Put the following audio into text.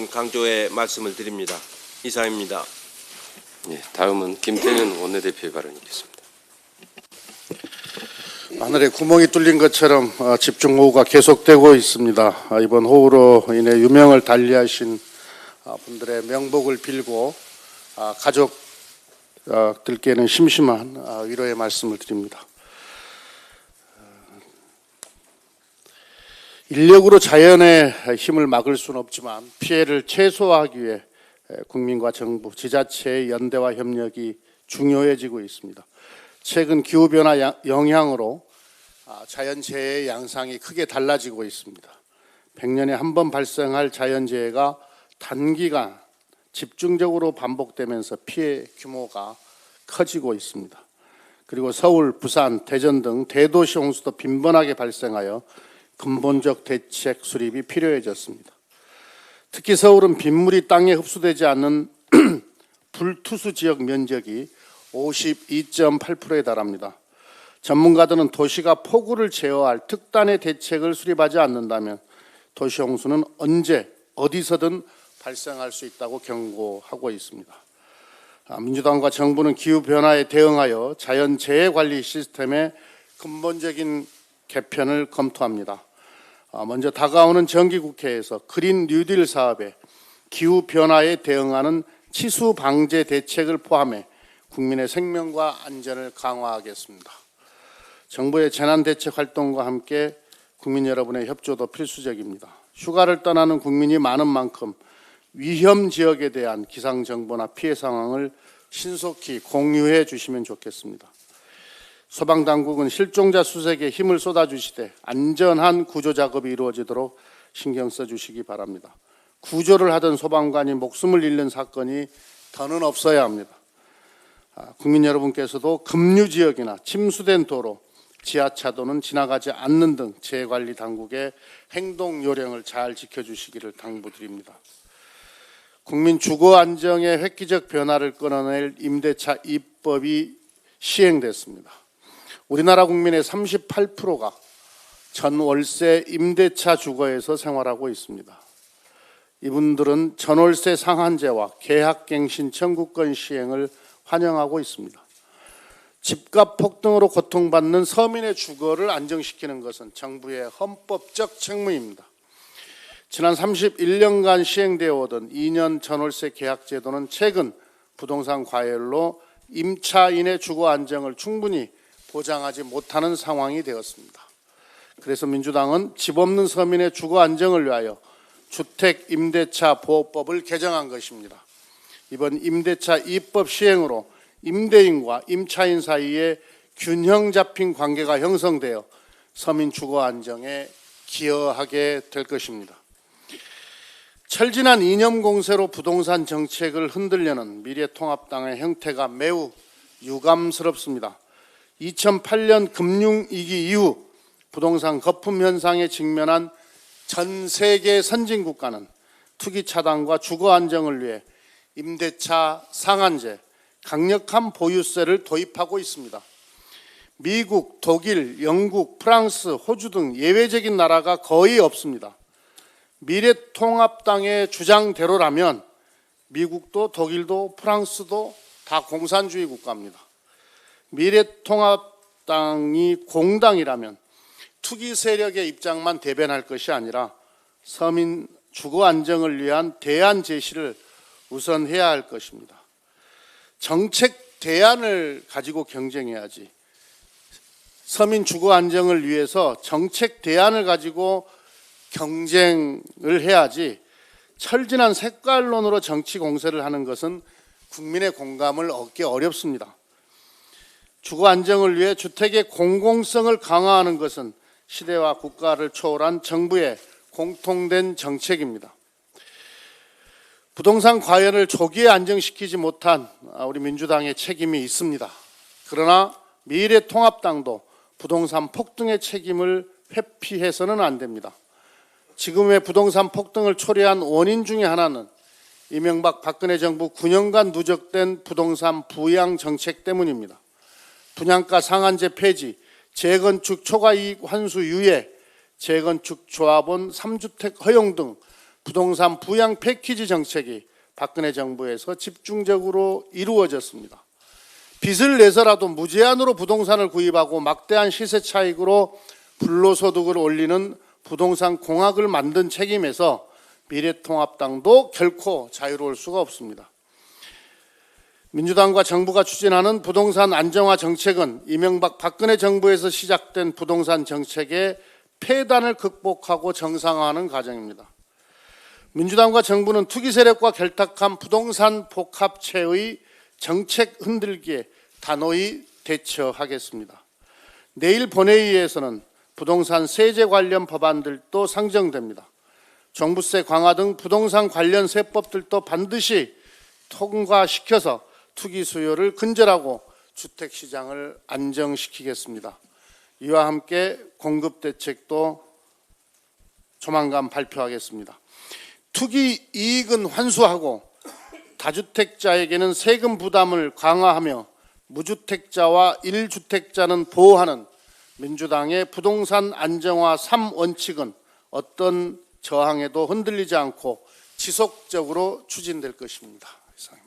점 강조의 말씀을 드립니다. 이상입니다. 예, 다음은 김태년 원내대표의 발언이 있겠습니다. 하늘에 구멍이 뚫린 것처럼 집중호우가 계속되고 있습니다. 이번 호우로 인해 유명을 달리하신 분들의 명복을 빌고 가족들께는 심심한 위로의 말씀을 드립니다. 인력으로 자연의 힘을 막을 수는 없지만 피해를 최소화하기 위해 국민과 정부, 지자체의 연대와 협력이 중요해지고 있습니다. 최근 기후변화 영향으로 자연재해의 양상이 크게 달라지고 있습니다. 100년에 한 번 발생할 자연재해가 단기간 집중적으로 반복되면서 피해 규모가 커지고 있습니다. 그리고 서울, 부산, 대전 등 대도시 홍수도 빈번하게 발생하여 근본적 대책 수립이 필요해졌습니다. 특히 서울은 빗물이 땅에 흡수되지 않는 불투수 지역 면적이 52.8%에 달합니다. 전문가들은 도시가 폭우를 제어할 특단의 대책을 수립하지 않는다면 도시 홍수는 언제 어디서든 발생할 수 있다고 경고하고 있습니다. 민주당과 정부는 기후변화에 대응하여 자연재해관리 시스템의 근본적인 개편을 검토합니다. 먼저 다가오는 정기국회에서 그린 뉴딜 사업에 기후변화에 대응하는 치수 방제 대책을 포함해 국민의 생명과 안전을 강화하겠습니다. 정부의 재난대책 활동과 함께 국민 여러분의 협조도 필수적입니다. 휴가를 떠나는 국민이 많은 만큼 위험 지역에 대한 기상정보나 피해 상황을 신속히 공유해 주시면 좋겠습니다. 소방당국은 실종자 수색에 힘을 쏟아주시되 안전한 구조작업이 이루어지도록 신경 써주시기 바랍니다. 구조를 하던 소방관이 목숨을 잃는 사건이 더는 없어야 합니다. 국민 여러분께서도 급류지역이나 침수된 도로, 지하차도는 지나가지 않는 등 재해관리 당국의 행동 요령을 잘 지켜주시기를 당부드립니다. 국민 주거 안정의 획기적 변화를 끌어낼 임대차 입법이 시행됐습니다. 우리나라 국민의 38%가 전월세 임대차 주거에서 생활하고 있습니다. 이분들은 전월세 상한제와 계약갱신 청구권 시행을 환영하고 있습니다. 집값 폭등으로 고통받는 서민의 주거를 안정시키는 것은 정부의 헌법적 책무입니다. 지난 31년간 시행되어 오던 2년 전월세 계약 제도는 최근 부동산 과열로 임차인의 주거 안정을 충분히 보장하지 못하는 상황이 되었습니다. 그래서 민주당은 집 없는 서민의 주거 안정을 위하여 주택 임대차 보호법을 개정한 것입니다. 이번 임대차 입법 시행으로 임대인과 임차인 사이에 균형 잡힌 관계가 형성되어 서민 주거 안정에 기여하게 될 것입니다. 철진한 이념 공세로 부동산 정책을 흔들려는 미래통합당의 형태가 매우 유감스럽습니다. 2008년 금융위기 이후 부동산 거품 현상에 직면한 전 세계 선진국가는 투기 차단과 주거 안정을 위해 임대차 상한제, 강력한 보유세를 도입하고 있습니다. 미국, 독일, 영국, 프랑스, 호주 등 예외적인 나라가 거의 없습니다. 미래통합당의 주장대로라면 미국도 독일도 프랑스도 다 공산주의 국가입니다. 미래통합당이 공당이라면 투기 세력의 입장만 대변할 것이 아니라 서민 주거 안정을 위한 대안 제시를 우선 해야 할 것입니다. 정책 대안을 가지고 경쟁해야지, 서민 주거 안정을 위해서 정책 대안을 가지고 경쟁을 해야지 철진한 색깔론으로 정치 공세를 하는 것은 국민의 공감을 얻기 어렵습니다. 주거 안정을 위해 주택의 공공성을 강화하는 것은 시대와 국가를 초월한 정부의 공통된 정책입니다. 부동산 과열을 조기에 안정시키지 못한 우리 민주당의 책임이 있습니다. 그러나 미래통합당도 부동산 폭등의 책임을 회피해서는 안 됩니다. 지금의 부동산 폭등을 초래한 원인 중에 하나는 이명박 박근혜 정부 9년간 누적된 부동산 부양 정책 때문입니다. 분양가 상한제 폐지, 재건축 초과이익 환수 유예, 재건축 조합원 3주택 허용 등 부동산 부양 패키지 정책이 박근혜 정부에서 집중적으로 이루어졌습니다. 빚을 내서라도 무제한으로 부동산을 구입하고 막대한 시세 차익으로 불로소득을 올리는 부동산 공학을 만든 책임에서 미래통합당도 결코 자유로울 수가 없습니다. 민주당과 정부가 추진하는 부동산 안정화 정책은 이명박 박근혜 정부에서 시작된 부동산 정책의 폐단을 극복하고 정상화하는 과정입니다. 민주당과 정부는 투기 세력과 결탁한 부동산 복합체의 정책 흔들기에 단호히 대처하겠습니다. 내일 본회의에서는 부동산 세제 관련 법안들도 상정됩니다. 종부세 강화 등 부동산 관련 세법들도 반드시 통과시켜서 투기 수요를 근절하고 주택시장을 안정시키겠습니다. 이와 함께 공급대책도 조만간 발표하겠습니다. 투기 이익은 환수하고 다주택자에게는 세금 부담을 강화하며 무주택자와 1주택자는 보호하는 민주당의 부동산 안정화 3원칙은 어떤 저항에도 흔들리지 않고 지속적으로 추진될 것입니다. 이상입니다.